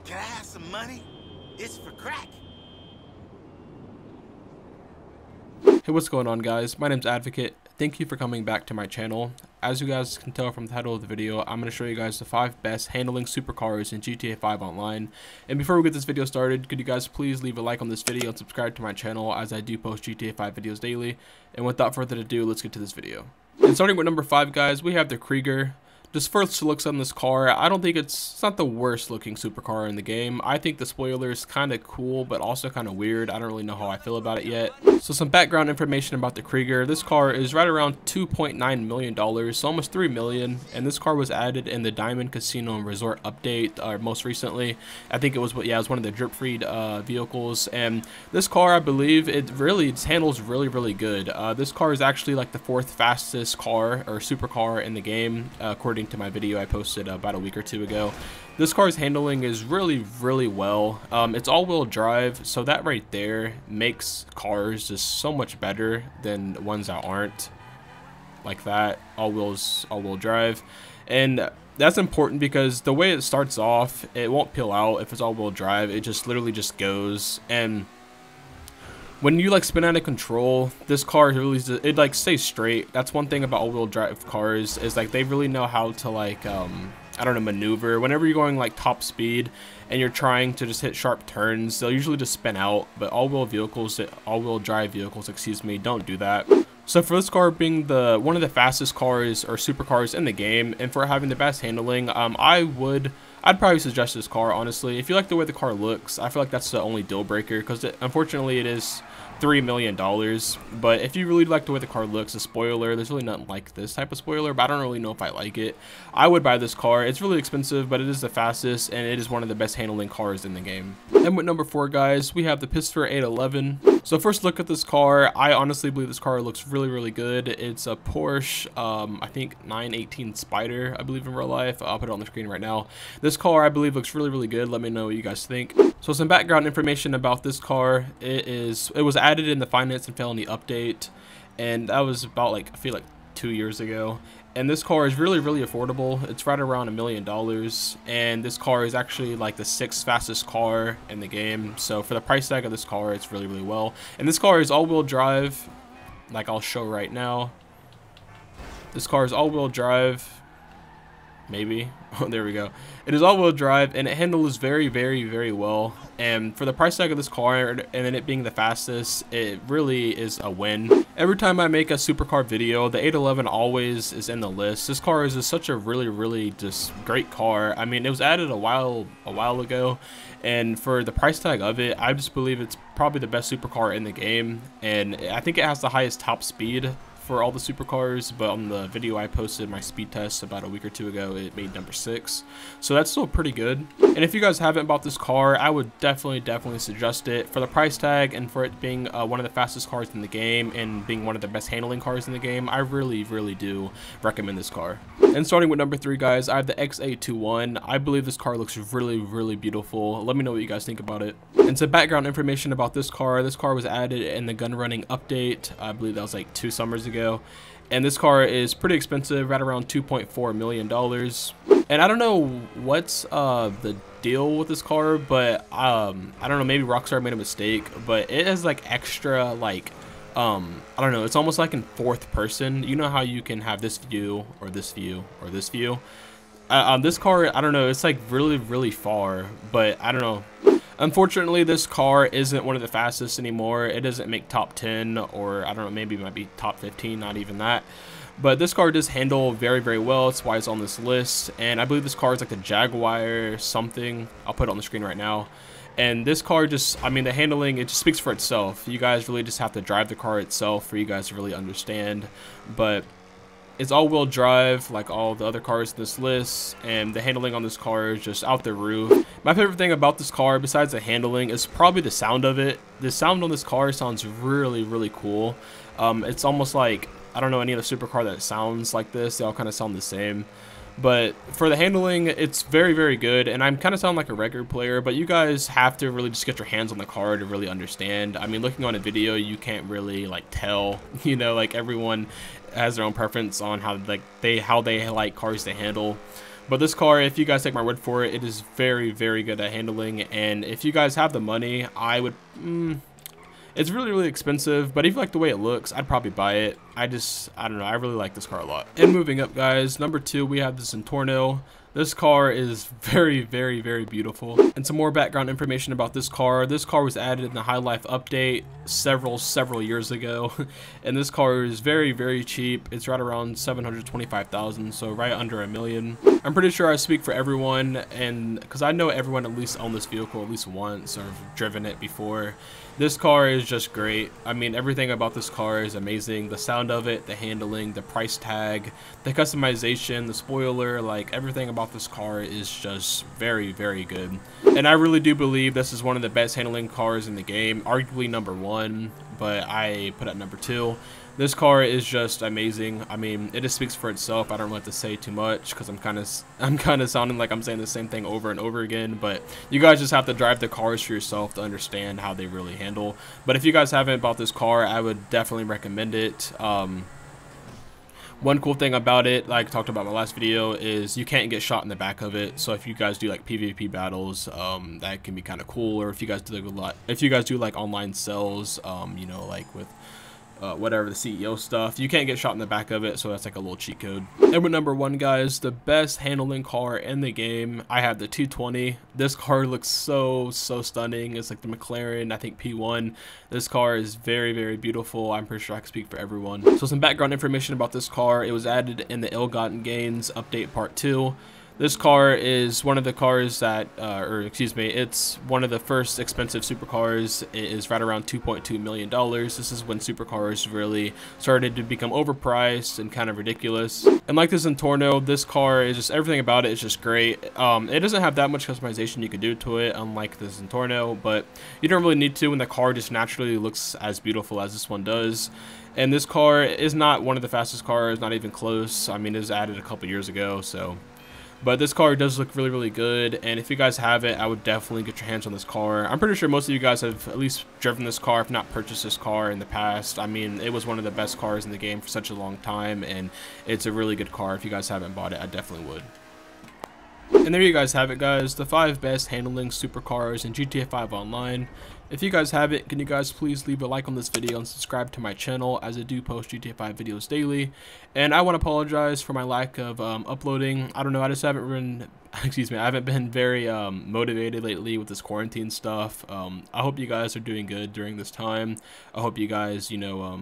Can I have some money? It's for crack. Hey, what's going on, guys? My name's Advocate. Thank you for coming back to my channel. As you guys can tell from the title of the video, I'm going to show you guys the 5 best handling supercars in GTA 5 Online. And before we get this video started, could you guys please leave a like on this video and subscribe to my channel, as I do post GTA 5 videos daily. And without further ado, let's get to this video. And starting with number 5, guys, we have the Krieger. Just first looks on this car, I don't think it's not the worst looking supercar in the game. I think the spoiler is kind of cool, but also kind of weird. I don't really know how I feel about it yet. So some background information about the Krieger. This car is right around $2.9 million, so almost $3 million. And this car was added in the Diamond Casino and Resort update most recently. I think it was, yeah, it was one of the drip-free vehicles. And this car, I believe, it handles really good. This car is actually like the 4th fastest car or supercar in the game, according to my video I posted about a week or two ago. This car's handling is really well. It's all-wheel drive, so that right there makes cars just so much better than ones that aren't like that. All-wheel drive, and that's important because the way it starts off, it won't peel out if it's all-wheel drive. It just literally just goes, and when you like spin out of control, this car really, it like stays straight. That's one thing about all-wheel drive cars, is like they really know how to like I don't know, maneuver. Whenever you're going like top speed and you're trying to just hit sharp turns, they'll usually just spin out. But all-wheel drive vehicles, excuse me, don't do that. So for this car being one of the fastest cars or supercars in the game, and for having the best handling, I'd probably suggest this car, honestly. If you like the way the car looks, I feel like that's the only deal breaker, because unfortunately it is $3 million. But if you really like the way the car looks, the spoiler, there's really nothing like this type of spoiler, but I don't really know if I like it. I would buy this car. It's really expensive, but it is the fastest, and it is one of the best handling cars in the game. And with number 4, guys, we have the Pisfer 811. So first look at this car. I honestly believe this car looks really good. It's a Porsche, I think 918 Spider, I believe, in real life. I'll put it on the screen right now. This car, I believe, looks really good. Let me know what you guys think. So some background information about this car. It was added in the Finance and Felony update, and that was about, like, I feel like 2 years ago. And this car is really affordable. It's right around $1 million, and this car is actually like the 6th fastest car in the game. So for the price tag of this car, it's really well. And this car is all-wheel drive, like I'll show right now. This car is all-wheel drive. Maybe. Oh, there we go. It is all-wheel drive, and it handles very well. And for the price tag of this car, and then it being the fastest, it really is a win. Every time I make a supercar video, the 811 always is in the list. This car is just such a really just great car. I mean, it was added a while ago, and for the price tag of it, I just believe it's probably the best supercar in the game. And I think it has the highest top speed for all the supercars, but on the video I posted my speed test about a week or two ago, it made number 6, so that's still pretty good. And if you guys haven't bought this car, I would definitely suggest it. For the price tag, and for it being one of the fastest cars in the game, and being one of the best handling cars in the game, I really do recommend this car. And starting with number 3, guys, I have the XA21. I believe this car looks really beautiful. Let me know what you guys think about it. And some background information about this car. This car was added in the gun running update. I believe that was like 2 summers ago. And this car is pretty expensive, right around $2.4 million. And I don't know what's the deal with this car, but I don't know, maybe Rockstar made a mistake, but it has like extra, like, I don't know, it's almost like in 4th person. You know how you can have this view or this view or this view? This car, I don't know, it's like really far, but I don't know. Unfortunately, this car isn't one of the fastest anymore. It doesn't make top 10, or I don't know, maybe it might be top 15, not even that. But this car does handle very well. That's why it's on this list. And I believe this car is like the Jaguar something. I'll put it on the screen right now. And this car just, I mean, the handling, it just speaks for itself. You guys really just have to drive the car itself for you guys to really understand. But it's all-wheel drive like all the other cars in this list, and the handling on this car is just out the roof. My favorite thing about this car, besides the handling, is probably the sound of it. The sound on this car sounds really cool. It's almost like, I don't know any other supercar that sounds like this. They all kind of sound the same. But for the handling, it's very good, and I'm kind of sound like a regular player, but you guys have to really just get your hands on the car to really understand. I mean, looking on a video, you can't really like tell, you know, like everyone has their own preference on how they like cars to handle. But this car, if you guys take my word for it, it is very, very good at handling. And if you guys have the money, I would... it's really, really expensive, but if you like the way it looks, I'd probably buy it. I don't know, I really like this car a lot. And moving up, guys, number 2, we have the Centorno. This car is very, very, very beautiful. And some more background information about this car. This car was added in the High Life update several years ago. And this car is very, very cheap. It's right around 725,000, so right under $1 million. I'm pretty sure I speak for everyone, and because I know everyone at least owned this vehicle at least once or driven it before. This car is just great. I mean, everything about this car is amazing. The sound of it, the handling, the price tag, the customization, the spoiler, like everything about this car is just very, very good. And I really do believe this is one of the best handling cars in the game, arguably number 1, but I put it at number 2. This car is just amazing. I mean, it just speaks for itself. I don't really have to say too much because I'm kind of sounding like I'm saying the same thing over and over again, but you guys just have to drive the cars for yourself to understand how they really handle. But if you guys haven't bought this car, I would definitely recommend it. One cool thing about it, like I talked about in my last video, is you can't get shot in the back of it. So if you guys do like PvP battles, that can be kind of cool. Or if you guys do like online sales, you know, like with whatever the CEO stuff, you can't get shot in the back of it, so that's like a little cheat code. And with number 1, guys, the best handling car in the game, I have the 220. This car looks so stunning. It's like the McLaren, I think P1. This car is very, very beautiful. I'm pretty sure I can speak for everyone. So some background information about this car. It was added in the Ill-Gotten Gains update part 2. This car is one of the cars that, it's one of the first expensive supercars. It is right around $2.2 million. This is when supercars really started to become overpriced and kind of ridiculous. And like the Centorno, this car is just, everything about it is just great. It doesn't have that much customization you could do to it, unlike the Centorno, but you don't really need to, and the car just naturally looks as beautiful as this one does. And this car is not one of the fastest cars, not even close. I mean, it was added a couple years ago, so... But this car does look really, really good, and if you guys have it, I would definitely get your hands on this car. I'm pretty sure most of you guys have at least driven this car, if not purchased this car in the past. I mean, it was one of the best cars in the game for such a long time, and it's a really good car. If you guys haven't bought it, I definitely would. And there you guys have it, guys, the 5 best handling supercars in GTA 5 Online. If you guys have it, can you guys please leave a like on this video and subscribe to my channel, as I do post GTA 5 videos daily. And I want to apologize for my lack of uploading. I don't know, I just haven't been, I haven't been very motivated lately with this quarantine stuff. I hope you guys are doing good during this time. I hope you guys, you know,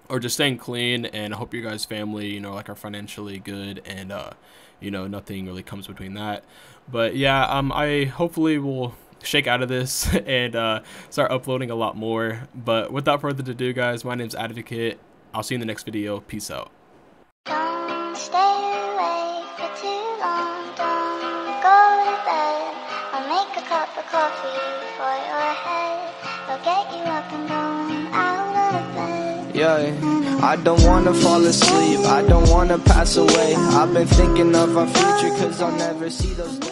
or just staying clean, and I hope your guys' family, you know, like are financially good, and you know, nothing really comes between that. But yeah, I hopefully will shake out of this and start uploading a lot more. But without further ado, guys, my name's Advocate. I'll see you in the next video. Peace out. Don't stay awake for too long, don't go to bed. I'll make a cup of coffee for your head. I'll get you up and going out of bed. Yeah, I don't wanna fall asleep, I don't wanna pass away. I've been thinking of our future, cause I'll never see those days.